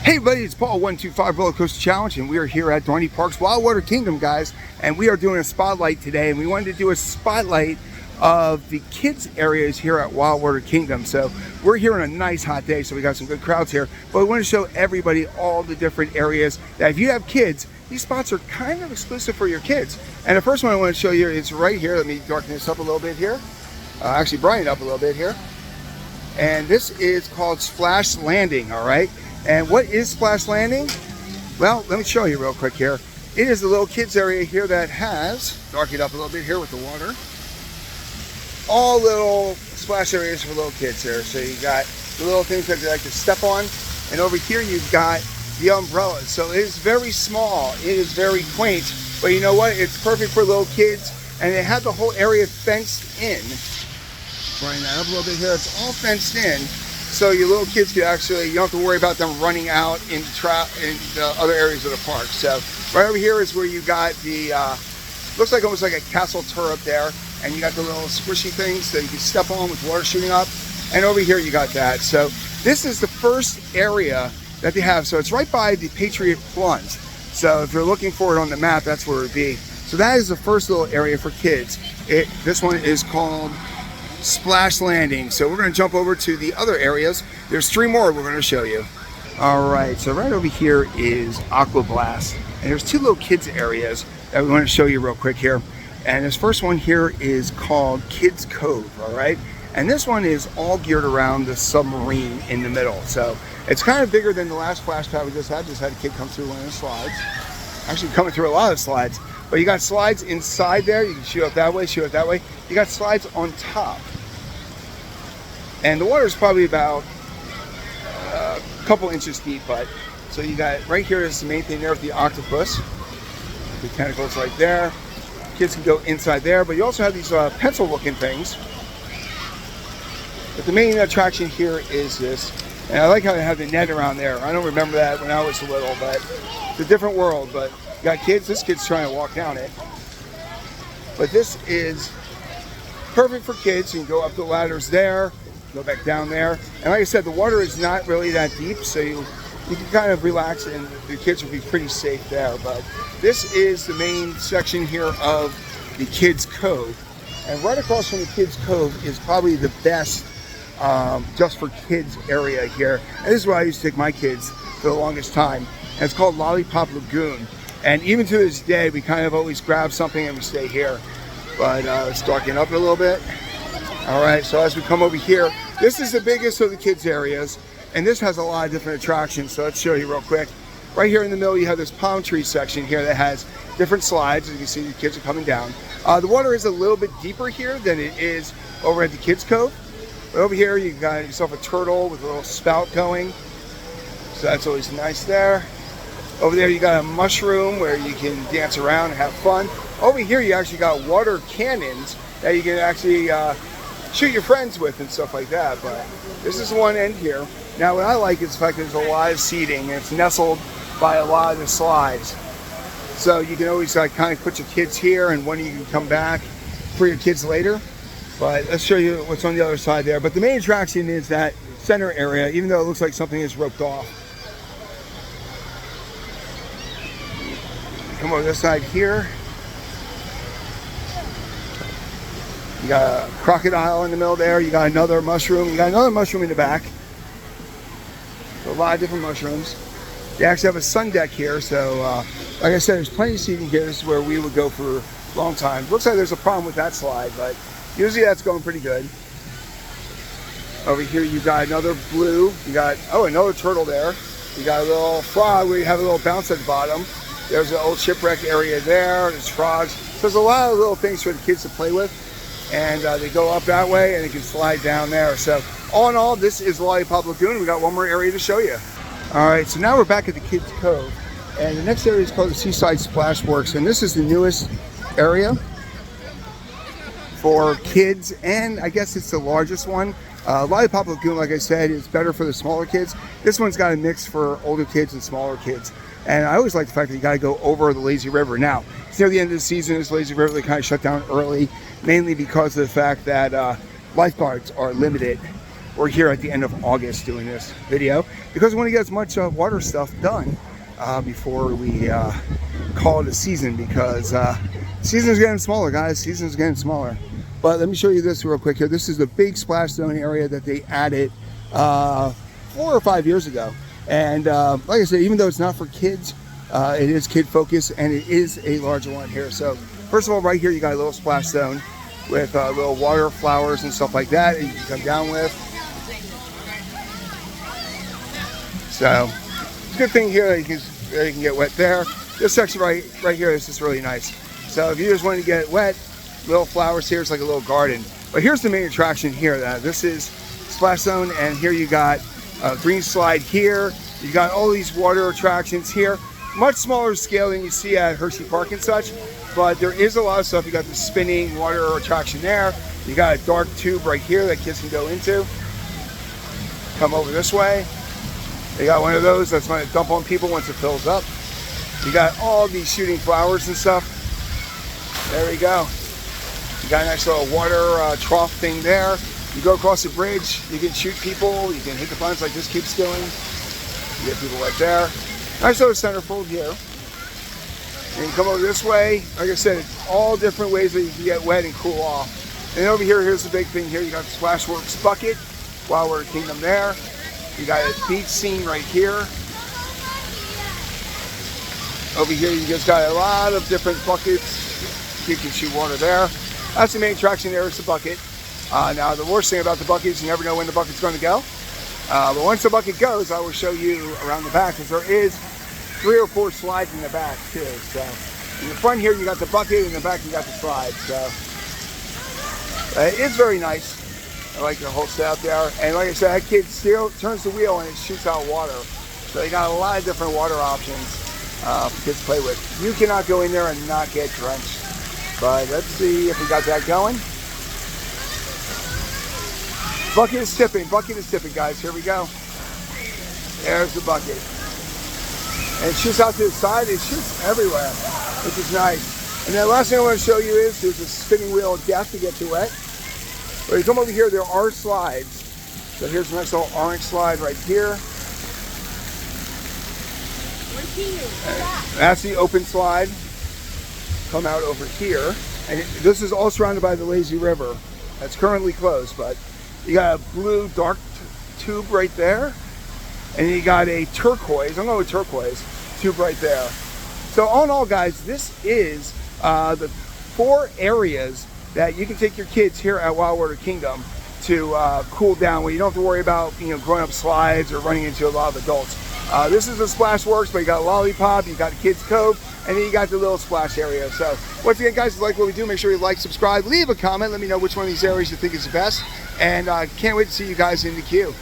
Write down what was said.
Hey buddy, it's Paul 125 Roller Coaster Challenge, and we are here at Dorney Park's Wildwater Kingdom, guys, and we are doing a spotlight today, and we wanted to do a spotlight of the kids areas here at Wildwater Kingdom. So we're here on a nice hot day, so we got some good crowds here, but we want to show everybody all the different areas that if you have kids, these spots are kind of exclusive for your kids. And the first one I want to show you is right here. Let me darken this up a little bit here. Actually brighten it up a little bit here. And this is called Splash Landing, all right? And what is Splash Landing? Well, let me show you real quick here. It is a little kids area here that has, darken it up a little bit here with the water, all little splash areas for little kids here. So you got the little things that they like to step on, and over here you've got the umbrellas. So it is very small, it is very quaint, but you know what? It's perfect for little kids, and they have the whole area fenced in. Brighten that up a little bit here. It's all fenced in. So your little kids can actually, you don't have to worry about them running out in the other areas of the park. So right over here is where you got the, looks like almost like a castle turret there. And you got the little squishy things that you can step on with water shooting up. And over here you got that. So this is the first area that they have. So it's right by the Patriot Plunge. So if you're looking for it on the map, that's where it would be. So that is the first little area for kids. This one is called Splash Landing. So we're going to jump over to the other areas. There's 3 more we're going to show you. All right, so right over here is Aqua Blast, and there's 2 little kids areas that we want to show you real quick here. And this first one here is called Kids Cove, all right? And this one is all geared around the submarine in the middle. So it's kind of bigger than the last splash pad we just had. Just had a kid come through one of the slides. Actually coming through a lot of slides. But you got slides inside there. You can shoot up that way, shoot up that way. You got slides on top. And the water is probably about a couple inches deep, but so you got right here is the main thing there with the octopus. The tentacles right there. Kids can go inside there, but you also have these pencil looking things. But the main attraction here is this. And I like how they have the net around there. I don't remember that when I was little, but it's a different world. But you got kids, this kid's trying to walk down it. But this is perfect for kids. You can go up the ladders there, go back down there. And like I said, the water is not really that deep, so you can kind of relax and the kids will be pretty safe there. But this is the main section here of the Kids Cove. And right across from the Kids Cove is probably the best just for kids area here. And this is where I used to take my kids for the longest time. And it's called Lollipop Lagoon. And even to this day, we kind of always grab something and we stay here. But let's darken up a little bit. All right, so as we come over here, this is the biggest of the kids areas. And this has a lot of different attractions. So let's show you real quick. Right here in the middle, you have this palm tree section here that has different slides. As you can see, the kids are coming down. The water is a little bit deeper here than it is over at the Kids Cove. But over here, you got yourself a turtle with a little spout going. So that's always nice there. Over there, you got a mushroom where you can dance around and have fun. Over here, you actually got water cannons that you can actually shoot your friends with and stuff like that. But this is one end here. Now, what I like is the fact that there's a lot of seating and it's nestled by a lot of the slides. So you can always kind of put your kids here and one of you can come back for your kids later. But let's show you what's on the other side there. But the main attraction is that center area, even though it looks like something is roped off. Come over this side here. You got a crocodile in the middle there. You got another mushroom. You got another mushroom in the back. So a lot of different mushrooms. They actually have a sun deck here. So like I said, there's plenty of seating here. This is where we would go for a long time. Looks like there's a problem with that slide, but usually that's going pretty good. Over here you got another blue. You got, oh, another turtle there. You got a little frog where you have a little bounce at the bottom. There's an old shipwreck area there. There's frogs. So there's a lot of little things for the kids to play with. And they go up that way and they can slide down there. So all in all, this is Lollipop Lagoon. We got one more area to show you. All right, so now we're back at the Kids Cove. And the next area is called the Seaside Splash Works. And this is the newest area for kids. And I guess it's the largest one. Lollipop Lagoon, like I said, is better for the smaller kids. This one's got a mix for older kids and smaller kids. And I always like the fact that you got to go over the lazy river. Now, it's near the end of the season. This lazy river, they kind of shut down early, mainly because of the fact that lifeguards are limited. we're here at the end of August doing this video because we want to get as much water stuff done before we call it a season, because season's getting smaller, guys. Season's getting smaller. But let me show you this real quick here. This is the big splash zone area that they added 4 or 5 years ago. And like I said, even though it's not for kids, it is kid focused, and it is a larger one here. So first of all, right here you got a little splash zone with little water flowers and stuff like that, and you can come down with. So it's a good thing here that you can get wet there. This section right here is just really nice. So if you just want to get wet, little flowers here, it's like a little garden. But here's the main attraction here. This is splash zone, and here you got a green slide here. You got all these water attractions here. Much smaller scale than you see at Hershey Park and such, but there is a lot of stuff. You got the spinning water attraction there. You got a dark tube right here that kids can go into. Come over this way. They got one of those that's going to dump on people once it fills up. You got all these shooting flowers and stuff. There we go. You got a nice little water trough thing there. You go across the bridge, you can shoot people, you can hit the buttons like this keeps doing. You get people right there. Nice little centerfold here. And you come over this way. Like I said, it's all different ways that you can get wet and cool off. And over here, here's the big thing here. You got the Splashworks bucket, Wildwater Kingdom there. You got a beach scene right here. Over here, you just got a lot of different buckets. You can shoot water there. That's the main attraction there, is the bucket. Now, the worst thing about the bucket is you never know when the bucket's going to go. But once the bucket goes, I will show you around the back, because there is 3 or 4 slides in the back too. So in the front here, you got the bucket, in the back you got the slide. So it's very nice. I like the whole setup there. And like I said, that kid still turns the wheel and it shoots out water. So they got a lot of different water options for kids to play with. You cannot go in there and not get drenched. But let's see if we got that going. Bucket is tipping, guys. Here we go. There's the bucket. And it shoots out to the side. It shoots everywhere, which is nice. And then the last thing I want to show you is there's a spinning wheel of death to get you wet. When you come over here, there are slides. So here's a nice little orange slide right here. That's the open slide. Come out over here. And this is all surrounded by the lazy river. That's currently closed, but you got a blue dark tube right there. And you got a turquoise, I'm going with turquoise, tube right there. So all in all, guys, this is the 4 areas that you can take your kids here at Wildwater Kingdom to cool down, where you don't have to worry about growing up slides or running into a lot of adults. This is the Splashworks, but you got Lollipop, you got Kids Cove, and then you got the little splash area. So once again, guys, if you like what we do, make sure you like, subscribe, leave a comment, let me know which one of these areas you think is the best, and can't wait to see you guys in the queue.